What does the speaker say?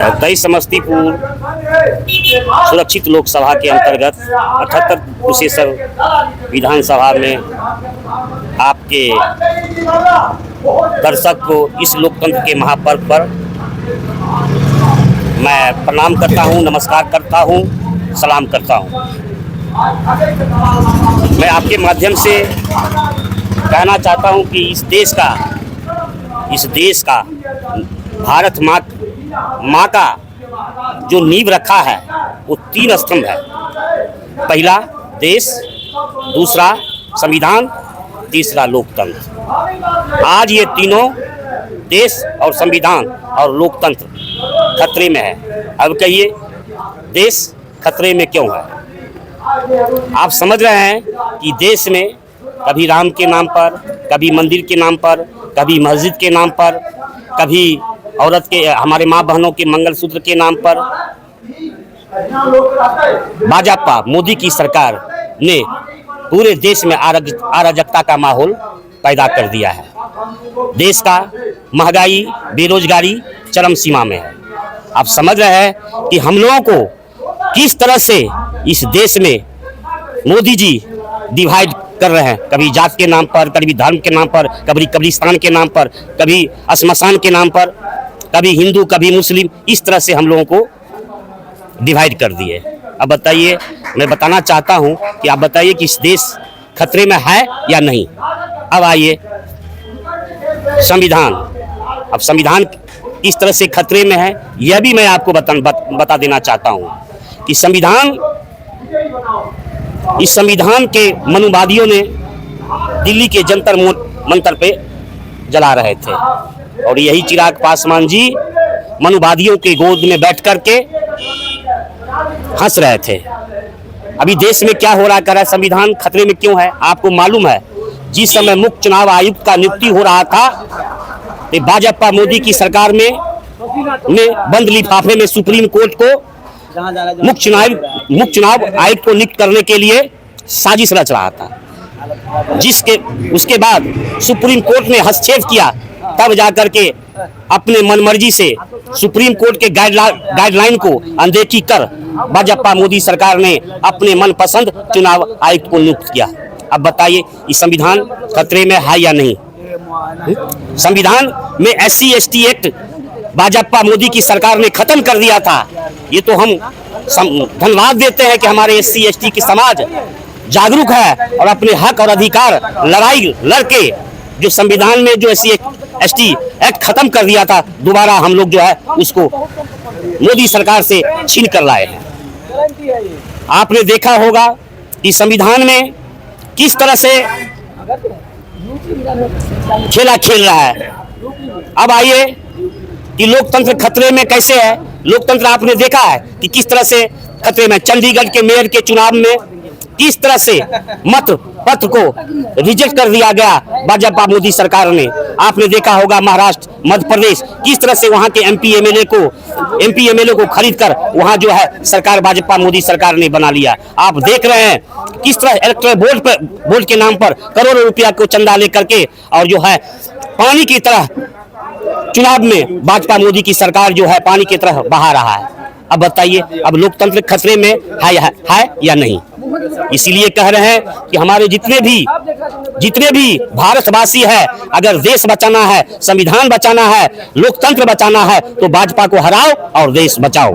23 समस्तीपुर सुरक्षित लोकसभा के अंतर्गत 78 कुशेश्वर विधानसभा में आपके दर्शक को इस लोकतंत्र के महापर्व पर मैं प्रणाम करता हूं, नमस्कार करता हूं, सलाम करता हूं। मैं आपके माध्यम से कहना चाहता हूं कि इस देश का भारत माँ का जो नींव रखा है वो 3 स्तंभ है। पहला देश, दूसरा संविधान, तीसरा लोकतंत्र। आज ये तीनों देश और संविधान और लोकतंत्र खतरे में है। अब कहिए देश खतरे में क्यों है? आप समझ रहे हैं कि देश में कभी राम के नाम पर, कभी मंदिर के नाम पर, कभी मस्जिद के नाम पर, कभी औरत के, हमारे माँ बहनों के मंगलसूत्र के नाम पर भाजपा मोदी की सरकार ने पूरे देश में अराजकता का माहौल पैदा कर दिया है। देश का महंगाई, बेरोजगारी चरम सीमा में है। आप समझ रहे हैं कि हम लोगों को किस तरह से इस देश में मोदी जी डिवाइड कर रहे हैं। कभी जात के नाम पर, कभी धर्म के नाम पर, कभी कब्रिस्तान के नाम पर, कभी श्मशान के नाम पर, कभी हिंदू, कभी मुस्लिम, इस तरह से हम लोगों को डिवाइड कर दिए। अब बताइए, मैं बताना चाहता हूं कि आप बताइए कि इस देश खतरे में है या नहीं। अब आइए संविधान। अब संविधान किस तरह से खतरे में है यह भी मैं आपको बता देना चाहता हूं कि इस संविधान के मनुवादियों ने दिल्ली के जंतर मंतर पे जला रहे थे और यही चिराग पासवान जी मनुवादियों के गोद में बैठ कर के हंस रहे थे। अभी देश में क्या हो रहा है, संविधान खतरे में क्यों है? आपको मालूम है, जिस समय मुख्य चुनाव आयुक्त का नियुक्ति हो रहा था तो भाजपा मोदी की सरकार में बंद लिफाफे में सुप्रीम कोर्ट को मुख्य चुनाव आयुक्त को नियुक्त करने के लिए साजिश रच रहा था, उसके बाद सुप्रीम कोर्ट ने हस्तक्षेप किया। तब जाकर के अपने मनमर्जी से सुप्रीम कोर्ट के गाइडलाइन को अनदेखी कर भाजपा मोदी सरकार ने अपने मनपसंद चुनाव आयुक्त को नियुक्त किया। अब बताइए, इस संविधान खतरे में है या नहीं? संविधान में SC ST act Bhajpa Modi की सरकार ने खत्म कर दिया था। ये तो हम धन्यवाद देते हैं कि हमारे SC ST की समाज जागरूक है और अपने हक और अधिकार लड़ाई लड़के जो संविधान में जो SC ST एक्ट खत्म कर दिया था, दोबारा हम लोग जो है उसको मोदी सरकार से छीन कर लाए हैं। आपने देखा होगा कि संविधान में किस तरह से खेला खेल रहा है। अब आइए कि लोकतंत्र खतरे में कैसे है। लोकतंत्र आपने देखा है कि किस तरह से खतरे में। चंडीगढ़ के मेयर के चुनाव में किस तरह से मत पत्र को रिजेक्ट कर दिया गया भाजपा मोदी सरकार ने। आपने देखा होगा महाराष्ट्र, मध्य प्रदेश, किस तरह से वहां के MP MLA को खरीद कर वहां जो है सरकार भाजपा मोदी सरकार ने बना लिया। आप देख रहे हैं किस तरह इलेक्टोरल बोर्ड के नाम पर करोड़ों रुपया को चंदा लेकर के और जो है पानी की तरह चुनाव में भाजपा मोदी की सरकार जो है पानी की तरह बहा रहा है। अब बताइए, अब लोकतंत्र खतरे में है या नहीं? इसीलिए कह रहे हैं कि हमारे जितने भी भारतवासी है, अगर देश बचाना है, संविधान बचाना है, लोकतंत्र बचाना है तो भाजपा को हराओ और देश बचाओ।